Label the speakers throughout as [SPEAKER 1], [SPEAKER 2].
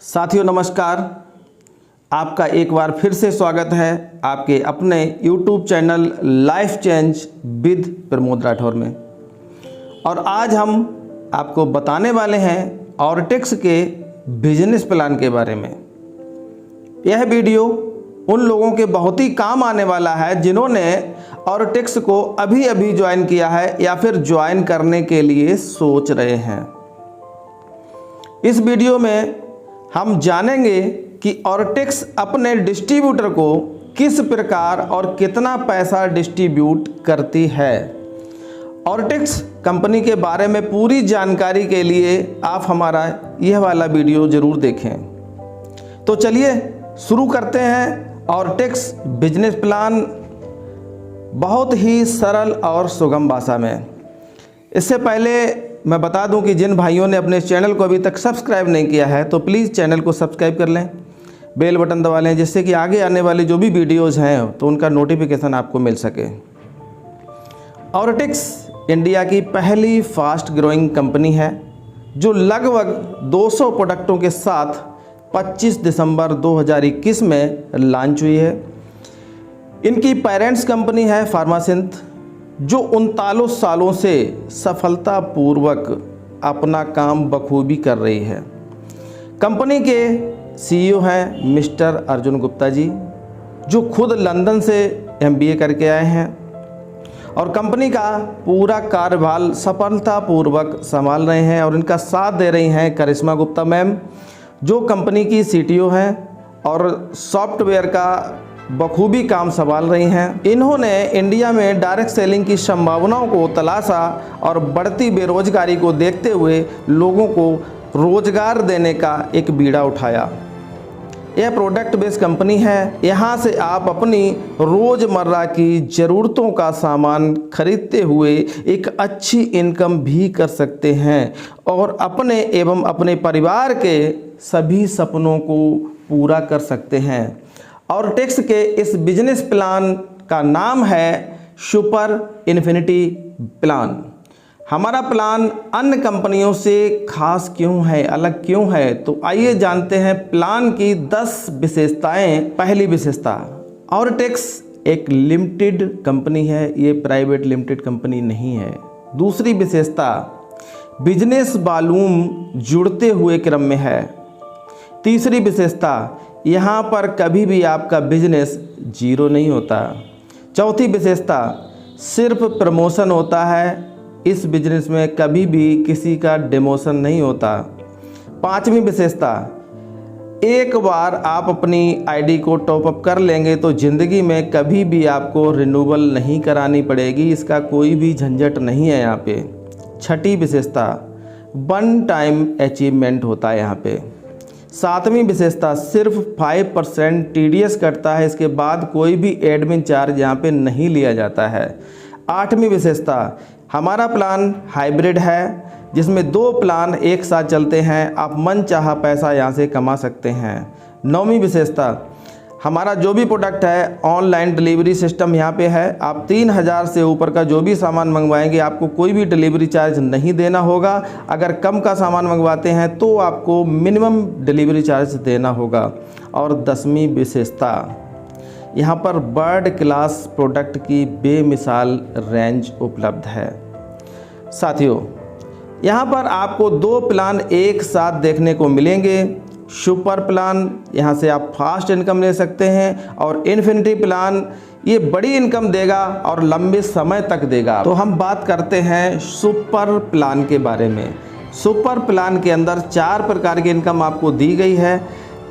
[SPEAKER 1] साथियों नमस्कार। आपका एक बार फिर से स्वागत है आपके अपने YouTube channel life change with Pramod Rathore में। और आज हम आपको बताने वाले हैं ऑर्टेक्स के बिजनेस प्लान के बारे में। यह वीडियो उन लोगों के बहुत ही काम आने वाला है जिन्होंने ऑर्टेक्स को अभी ज्वाइन किया है या फिर ज्वाइन करने के लिए सोच रहे हैं। इस वीडियो में हम जानेंगे कि ऑर्टेक्स अपने डिस्ट्रीब्यूटर को किस प्रकार और कितना पैसा डिस्ट्रीब्यूट करती है। ऑर्टेक्स कंपनी के बारे में पूरी जानकारी के लिए आप हमारा यह वाला वीडियो ज़रूर देखें। तो चलिए शुरू करते हैं ऑर्टेक्स बिजनेस प्लान बहुत ही सरल और सुगम भाषा में। इससे पहले मैं बता दूं कि जिन भाइयों ने अपने चैनल को अभी तक सब्सक्राइब नहीं किया है तो प्लीज़ चैनल को सब्सक्राइब कर लें, बेल बटन दबा लें, जिससे कि आगे आने वाले जो भी वीडियोज़ हैं तो उनका नोटिफिकेशन आपको मिल सके। ऑर्टेक्स इंडिया की पहली फास्ट ग्रोइंग कंपनी है जो लगभग 200 प्रोडक्टों के साथ 25 दिसंबर 2021 में लॉन्च हुई है। इनकी पेरेंट्स कंपनी है फार्मासिंथ जो 39 सालों से सफलतापूर्वक अपना काम बखूबी कर रही है। कंपनी के CEO हैं मिस्टर अर्जुन गुप्ता जी जो खुद लंदन से MBA करके आए हैं और कंपनी का पूरा कार्यभार सफलतापूर्वक संभाल रहे हैं। और इनका साथ दे रही हैं करिश्मा गुप्ता मैम जो कंपनी की CTO हैं और सॉफ्टवेयर का बखूबी काम संभाल रही हैं। इन्होंने इंडिया में डायरेक्ट सेलिंग की संभावनाओं को तलाशा और बढ़ती बेरोजगारी को देखते हुए लोगों को रोजगार देने का एक बीड़ा उठाया। यह प्रोडक्ट बेस्ड कंपनी है। यहाँ से आप अपनी रोज़मर्रा की ज़रूरतों का सामान खरीदते हुए एक अच्छी इनकम भी कर सकते हैं और अपने एवं अपने परिवार के सभी सपनों को पूरा कर सकते हैं। ऑर्टेक्स के इस बिजनेस प्लान का नाम है सुपर इन्फिनिटी प्लान। हमारा प्लान अन्य कंपनियों से खास क्यों है, अलग क्यों है, तो आइए जानते हैं प्लान की 10 विशेषताएं। पहली विशेषता, ऑर्टेक्स एक लिमिटेड कंपनी है, ये प्राइवेट लिमिटेड कंपनी नहीं है। दूसरी विशेषता, बिजनेस वॉल्यूम जुड़ते हुए क्रम में है। तीसरी विशेषता, यहाँ पर कभी भी आपका बिजनेस जीरो नहीं होता। चौथी विशेषता, सिर्फ प्रमोशन होता है, इस बिजनेस में कभी भी किसी का डिमोशन नहीं होता। पांचवी विशेषता, एक बार आप अपनी आईडी को टॉप अप कर लेंगे तो ज़िंदगी में कभी भी आपको रिन्यूअल नहीं करानी पड़ेगी, इसका कोई भी झंझट नहीं है यहाँ पे। छठी विशेषता, 1 टाइम अचीवमेंट होता है यहाँ पे। सातवीं विशेषता, सिर्फ 5% TDS कटता है, इसके बाद कोई भी एडमिन चार्ज यहाँ पे नहीं लिया जाता है। आठवीं विशेषता, हमारा प्लान हाइब्रिड है जिसमें 2 प्लान एक साथ चलते हैं, आप मनचाहा पैसा यहाँ से कमा सकते हैं। नौवीं विशेषता, हमारा जो भी प्रोडक्ट है ऑनलाइन डिलीवरी सिस्टम यहाँ पे है। आप 3000 से ऊपर का जो भी सामान मंगवाएंगे आपको कोई भी डिलीवरी चार्ज नहीं देना होगा। अगर कम का सामान मंगवाते हैं तो आपको मिनिमम डिलीवरी चार्ज देना होगा। और 10वीं विशेषता, यहाँ पर वर्ल्ड क्लास प्रोडक्ट की बेमिसाल रेंज उपलब्ध है। साथियों, यहाँ पर आपको 2 प्लान एक साथ देखने को मिलेंगे। सुपर प्लान, यहाँ से आप फास्ट इनकम ले सकते हैं, और इन्फिनिटी प्लान ये बड़ी इनकम देगा और लंबे समय तक देगा। तो हम बात करते हैं सुपर प्लान के बारे में। सुपर प्लान के अंदर 4 प्रकार की इनकम आपको दी गई है।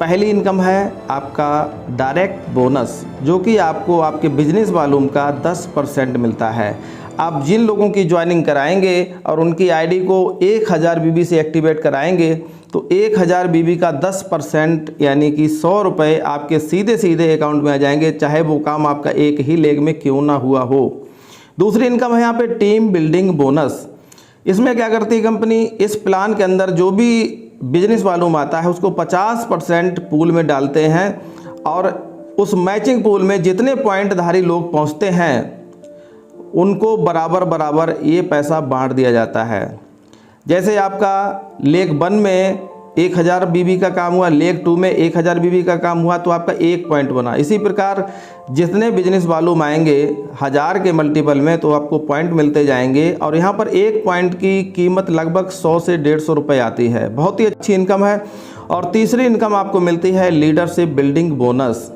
[SPEAKER 1] पहली इनकम है आपका डायरेक्ट बोनस जो कि आपको आपके बिजनेस वॉल्यूम का 10% मिलता है। आप जिन लोगों की ज्वाइनिंग कराएंगे और उनकी आईडी को 1000 BB से एक्टिवेट कराएंगे तो 1000 BB का 10% यानी कि 100 रुपये आपके सीधे सीधे अकाउंट में आ जाएंगे, चाहे वो काम आपका एक ही लेग में क्यों ना हुआ हो। दूसरी इनकम है यहाँ पे टीम बिल्डिंग बोनस। इसमें क्या करती है कंपनी, इस प्लान के अंदर जो भी बिजनेस वॉल्यूम आता है उसको 50% पूल में डालते हैं और उस मैचिंग पूल में जितने पॉइंटधारी लोग पहुँचते हैं उनको बराबर बराबर ये पैसा बांट दिया जाता है। जैसे आपका लेग 1 में 1000 बीबी का काम हुआ, लेग 2 में 1000 बीबी का काम हुआ तो आपका 1 पॉइंट बना। इसी प्रकार जितने बिजनेस वॉल्यूम आएंगे 1000 के मल्टीपल में तो आपको पॉइंट मिलते जाएंगे। और यहाँ पर 1 पॉइंट की कीमत लगभग 100 से 150 रुपये आती है। बहुत ही अच्छी इनकम है। और तीसरी इनकम आपको मिलती है लीडरशिप बिल्डिंग बोनस।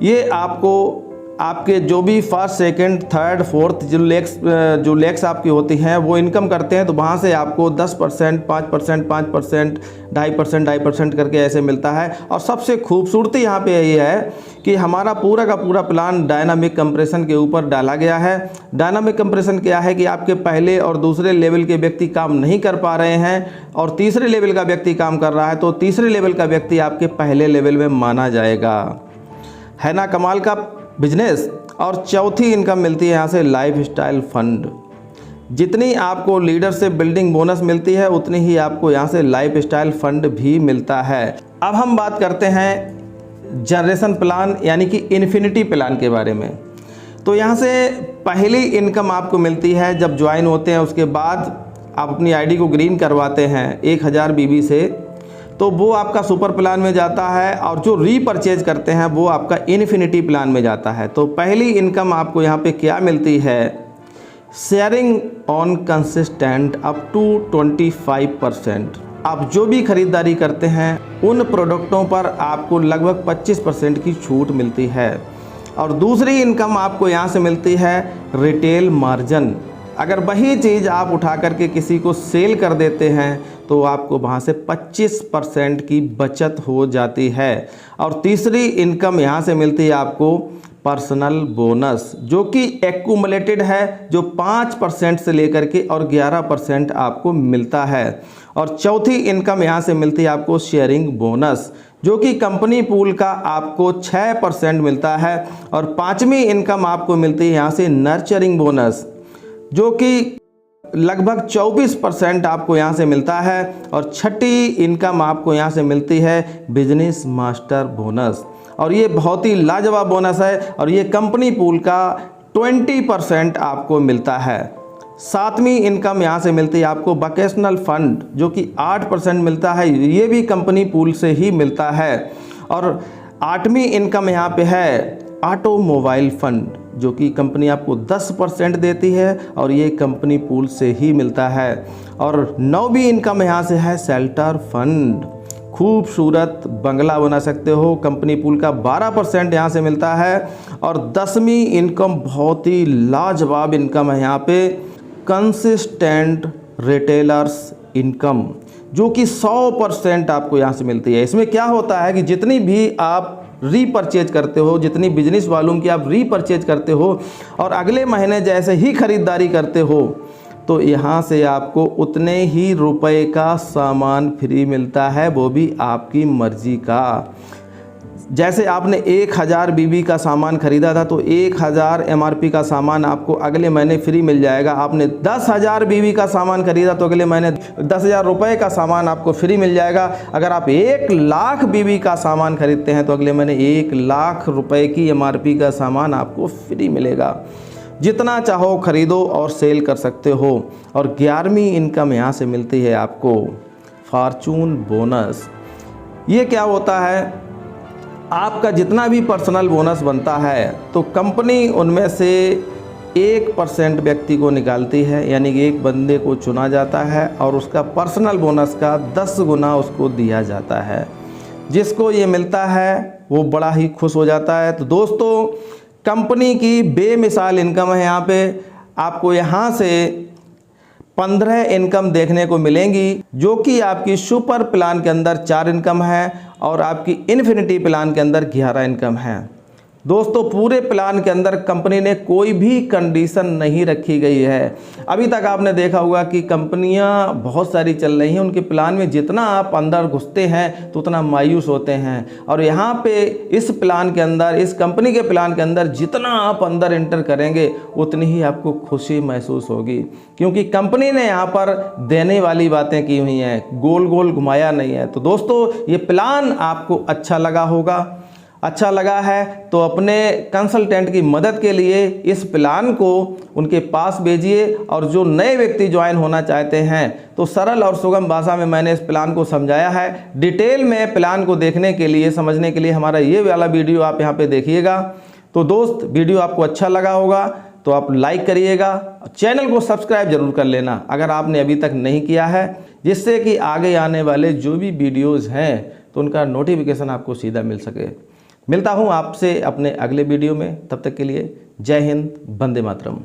[SPEAKER 1] ये आपको आपके जो भी फर्स्ट, सेकंड, थर्ड, फोर्थ जो लेक्स आपकी होती हैं वो इनकम करते हैं तो वहाँ से आपको 10%, 5%, 5%, 2.5% करके ऐसे मिलता है। और सबसे खूबसूरती यहाँ पे ये है कि हमारा पूरा का पूरा प्लान डायनामिक कंप्रेशन के ऊपर डाला गया है। डायनामिक कंप्रेशन क्या है कि आपके पहले और दूसरे लेवल के व्यक्ति काम नहीं कर पा रहे हैं और तीसरे लेवल का व्यक्ति काम कर रहा है तो तीसरे लेवल का व्यक्ति आपके पहले लेवल में माना जाएगा। है ना कमाल का बिजनेस। और चौथी इनकम मिलती है यहाँ से लाइफ स्टाइल फंड। जितनी आपको लीडरशिप बिल्डिंग बोनस मिलती है उतनी ही आपको यहाँ से लाइफ स्टाइल फंड भी मिलता है। अब हम बात करते हैं जनरेशन प्लान यानी कि इन्फिनिटी प्लान के बारे में। तो यहाँ से पहली इनकम आपको मिलती है जब ज्वाइन होते हैं, उसके बाद आप अपनी आईडी को ग्रीन करवाते हैं 1000 बीबी से, तो वो आपका सुपर प्लान में जाता है। और जो रीपरचेज करते हैं वो आपका इन्फिनिटी प्लान में जाता है। तो पहली इनकम आपको यहाँ पे क्या मिलती है, sharing on consistent up to 25%। आप जो भी खरीदारी करते हैं उन प्रोडक्टों पर आपको लगभग 25% की छूट मिलती है। और दूसरी इनकम आपको यहाँ से मिलती है रिटेल मार्जिन। अगर वही चीज़ आप उठा करके किसी को सेल कर देते हैं तो आपको वहाँ से 25% की बचत हो जाती है। और तीसरी इनकम यहाँ से मिलती है आपको पर्सनल बोनस, जो कि एक्यूमुलेटेड है, जो 5% से लेकर के और 11% आपको मिलता है। और चौथी इनकम यहाँ से मिलती है आपको शेयरिंग बोनस, जो कि कंपनी पूल का आपको 6% मिलता है। और पांचवी इनकम आपको मिलती है यहाँ से नर्चरिंग बोनस, जो कि लगभग 24% आपको यहाँ से मिलता है। और छठी इनकम आपको यहाँ से मिलती है बिजनेस मास्टर बोनस, और ये बहुत ही लाजवाब बोनस है और ये कंपनी पूल का 20% आपको मिलता है। सातवीं इनकम यहाँ से मिलती है आपको वोकेशनल फंड, जो कि 8% मिलता है, ये भी कंपनी पूल से ही मिलता है। और आठवीं इनकम यहाँ पे है ऑटोमोबाइल फंड, जो कि कंपनी आपको 10% देती है और ये कंपनी पूल से ही मिलता है। और नौवीं इनकम यहाँ से है शेल्टर फंड, खूबसूरत बंगला बना सकते हो, कंपनी पूल का 12% यहाँ से मिलता है। और 10वीं इनकम बहुत ही लाजवाब इनकम है यहाँ पे कंसिस्टेंट रिटेलर्स इनकम, जो कि 100% आपको यहाँ से मिलती है। इसमें क्या होता है कि जितनी भी आप रीपरचेज करते हो, जितनी बिजनेस वॉल्यूम की आप रीपरचेज करते हो और अगले महीने जैसे ही खरीदारी करते हो तो यहाँ से आपको उतने ही रुपए का सामान फ्री मिलता है, वो भी आपकी मर्जी का। जैसे आपने 1000 बीबी का सामान खरीदा था तो 1000 MRP का सामान आपको अगले महीने फ्री मिल जाएगा। आपने 10,000 बीबी का सामान खरीदा तो अगले महीने 10,000 रुपये का सामान आपको फ्री मिल जाएगा। अगर आप 1 लाख बीबी का सामान खरीदते हैं तो अगले महीने 1 लाख रुपए की MRP का सामान आपको फ्री मिलेगा। जितना चाहो खरीदो और सेल कर सकते हो। और 11वीं इनकम यहाँ से मिलती है आपको फॉर्चून बोनस। ये क्या होता है, आपका जितना भी पर्सनल बोनस बनता है तो कंपनी उनमें से 1% व्यक्ति को निकालती है, यानी कि एक बंदे को चुना जाता है और उसका पर्सनल बोनस का 10 गुना उसको दिया जाता है। जिसको ये मिलता है वो बड़ा ही खुश हो जाता है। तो दोस्तों, कंपनी की बेमिसाल इनकम है। यहाँ पे आपको यहाँ से 15 इनकम देखने को मिलेंगी, जो कि आपकी सुपर प्लान के अंदर 4 इनकम है और आपकी इन्फिनिटी प्लान के अंदर 11 इनकम है। दोस्तों, पूरे प्लान के अंदर कंपनी ने कोई भी कंडीशन नहीं रखी गई है। अभी तक आपने देखा होगा कि कंपनियां बहुत सारी चल रही हैं, उनके प्लान में जितना आप अंदर घुसते हैं तो उतना मायूस होते हैं। और यहाँ पे इस प्लान के अंदर, इस कंपनी के प्लान के अंदर जितना आप अंदर एंटर करेंगे उतनी ही आपको खुशी महसूस होगी, क्योंकि कंपनी ने यहाँ पर देने वाली बातें की हुई हैं, गोल गोल घुमाया नहीं है। तो दोस्तों, ये प्लान आपको अच्छा लगा होगा अच्छा लगा है तो अपने कंसल्टेंट की मदद के लिए इस प्लान को उनके पास भेजिए। और जो नए व्यक्ति ज्वाइन होना चाहते हैं तो सरल और सुगम भाषा में मैंने इस प्लान को समझाया है। डिटेल में प्लान को देखने के लिए, समझने के लिए हमारा ये वाला वीडियो आप यहाँ पे देखिएगा। तो दोस्त, वीडियो आपको अच्छा लगा होगा तो आप लाइक करिएगा, चैनल को सब्सक्राइब जरूर कर लेना अगर आपने अभी तक नहीं किया है, जिससे कि आगे आने वाले जो भी वीडियोज़ हैं तो उनका नोटिफिकेशन आपको सीधा मिल सके। मिलता हूँ आपसे अपने अगले वीडियो में, तब तक के लिए जय हिंद, वंदे मातरम।